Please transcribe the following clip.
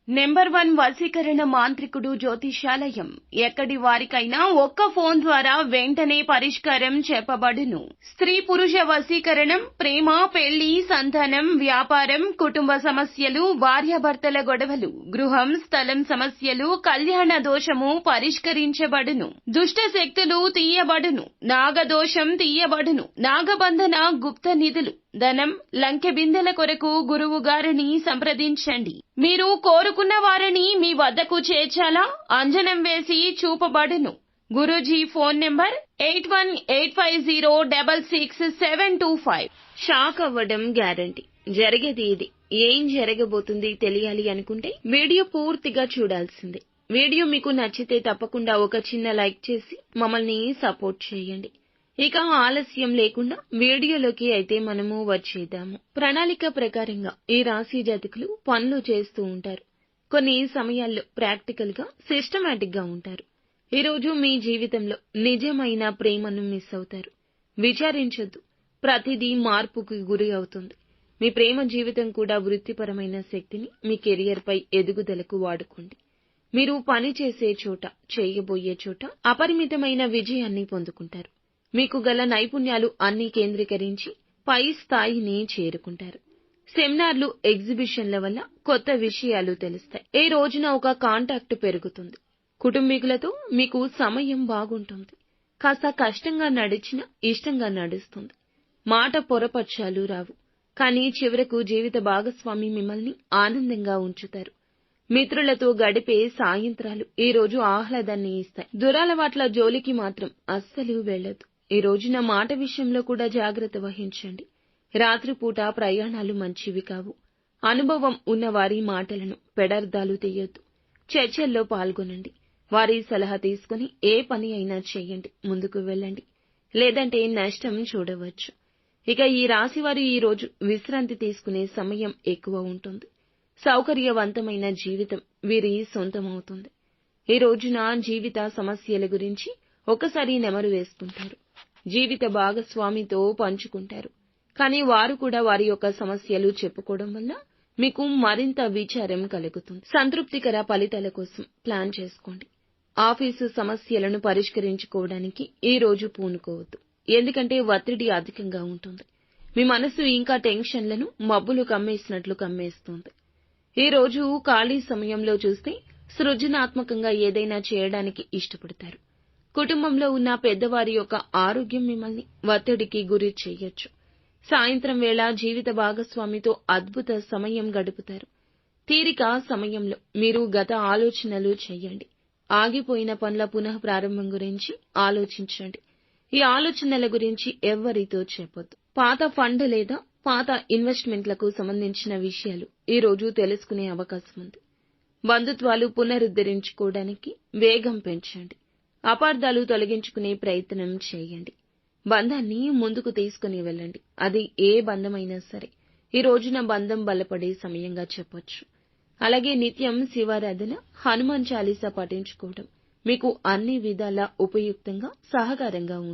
Number 1 వశీకరణ మాంత్రికుడు జ్యోతిష్యాలయం. ఎక్కడి వారికైనా ఒక్క ఫోన్ ద్వారా వెంటనే పరిష్కారం చెప్పబడును. స్త్రీ పురుష వశీకరణం, ప్రేమ, పెళ్లి, సంతానం, వ్యాపారం, కుటుంబ సమస్యలు, భార్యాభర్తల గొడవలు, గృహం, స్థలం సమస్యలు, కళ్యాణ దోషము పరిష్కరించబడును. దుష్ట శక్తులు తీయబడును. నాగదోషం తీయబడును. నాగబంధన, గుప్త నిధులు, ధనం, లంకె బిందెల కొరకు గురువు గారిని సంప్రదించండి. మీరు కోరుకున్న వారిని మీ వద్దకు చేర్చాలా? అంజనం వేసి చూపబడును. Guruji phone number 8185066725. షాక్ అవ్వడం గ్యారంటీ. జరిగేది ఇది. ఏం జరగబోతుంది తెలియాలి అనుకుంటే వీడియో పూర్తిగా చూడాల్సిందే. వీడియో మీకు నచ్చితే తప్పకుండా ఒక చిన్న లైక్ చేసి మమ్మల్ని సపోర్ట్ చేయండి. ఇక ఆలస్యం లేకుండా వీడియోలోకి అయితే మనము వచ్చేద్దాము. ప్రణాళిక ప్రకారంగా ఈ రాశి జాతకులు పనులు చేస్తూ ఉంటారు. కొన్ని సమయాల్లో ప్రాక్టికల్ గా, సిస్టమాటిక్ గా ఉంటారు. ఈ రోజు మీ జీవితంలో నిజమైన ప్రేమను మిస్ అవుతారు. విచారించొద్దు, ప్రతిదీ మార్పుకు గురి అవుతుంది. మీ ప్రేమ జీవితం కూడా వృత్తిపరమైన శక్తిని మీ కెరియర్ పై ఎదుగుదలకు వాడుకోండి. మీరు పని చేసే చోట, చేయబోయే చోట అపరిమితమైన విజయాన్ని పొందుకుంటారు. మీకు గల నైపుణ్యాలు అన్నీ కేంద్రీకరించి పై స్థాయిని చేరుకుంటారు. సెమినార్లు, ఎగ్జిబిషన్ల వల్ల కొత్త విషయాలు తెలుస్తాయి. ఈ రోజున ఒక కాంటాక్ట్ పెరుగుతుంది. కుటుంబీకులతో మీకు సమయం బాగుంటుంది. కాస్త కష్టంగా నడిచినా ఇష్టంగా నడుస్తుంది. మాట పొరపచ్చాలు రావు. కానీ చివరకు జీవిత భాగస్వామి మిమ్మల్ని ఆనందంగా ఉంచుతారు. మిత్రులతో గడిపే సాయంత్రాలు ఈ రోజు ఆహ్లాదాన్ని ఇస్తాయి. దురలవాట్ల జోలికి మాత్రం అస్సలు వెళ్ళొద్దు. ఈ రోజున మాట విషయంలో కూడా జాగ్రత్త వహించండి. రాత్రిపూట ప్రయాణాలు మంచివి కావు. అనుభవం ఉన్న వారి మాటలను పెడర్థాలు తీయొద్దు. చర్చల్లో పాల్గొనండి. వారి సలహా తీసుకుని ఏ పని అయినా చేయండి. ముందుకు వెళ్ళండి. లేదంటే నష్టం చూడవచ్చు. ఇక ఈ రాశివారు ఈ రోజు విశ్రాంతి తీసుకునే సమయం ఎక్కువ ఉంటుంది. సౌకర్యవంతమైన జీవితం వీరి సొంతమవుతుంది. ఈ రోజున జీవిత సమస్యల గురించి ఒకసారి నెమరు వేసుకుంటారు. జీవిత భాగస్వామితో పంచుకుంటారు. కానీ వారు కూడా వారి యొక్క సమస్యలు చెప్పుకోవడం వల్ల మీకు మరింత విచారం కలుగుతుంది. సంతృప్తికర ఫలితాల కోసం ప్లాన్ చేసుకోండి. ఆఫీసు సమస్యలను పరిష్కరించుకోవడానికి ఈ రోజు పూనుకోవద్దు. ఎందుకంటే ఒత్తిడి అధికంగా ఉంటుంది. మీ మనసు ఇంకా టెన్షన్లను మబ్బులు కమ్మేసినట్లు కమ్మేస్తుంది. ఈ రోజు ఖాళీ సమయంలో చూస్తే సృజనాత్మకంగా ఏదైనా చేయడానికి ఇష్టపడతారు. కుటుంబంలో ఉన్న పెద్దవారి యొక్క ఆరోగ్యం మిమ్మల్ని ఒత్తిడికి గురి చేయొచ్చు. సాయంత్రం వేళ జీవిత భాగస్వామితో అద్భుత సమయం గడుపుతారు. తీరిక సమయంలో మీరు గత ఆలోచనలు చేయండి. ఆగిపోయిన పనుల పునః ప్రారంభం గురించి ఆలోచించండి. ఈ ఆలోచనల గురించి ఎవ్వరితో చెప్పొద్దు. పాత ఫండ్ లేదా పాత ఇన్వెస్ట్మెంట్లకు సంబంధించిన విషయాలు ఈ రోజు తెలుసుకునే అవకాశం ఉంది. బంధుత్వాలు పునరుద్ధరించుకోవడానికి వేగం పెంచండి. అపార్థాలు తొలగించుకునే ప్రయత్నం చేయండి. బంధాన్ని ముందుకు తీసుకుని వెళ్ళండి. అది ఏ బంధమైనా సరే ఈ రోజున బంధం బలపడే సమయంగా చెప్పొచ్చు. అలాగే నిత్యం శివారాధన, హనుమాన్ చాలీసా పఠించుకోవడం మీకు అన్ని విధాలా ఉపయుక్తంగా, సహకారంగా ఉంటుంది.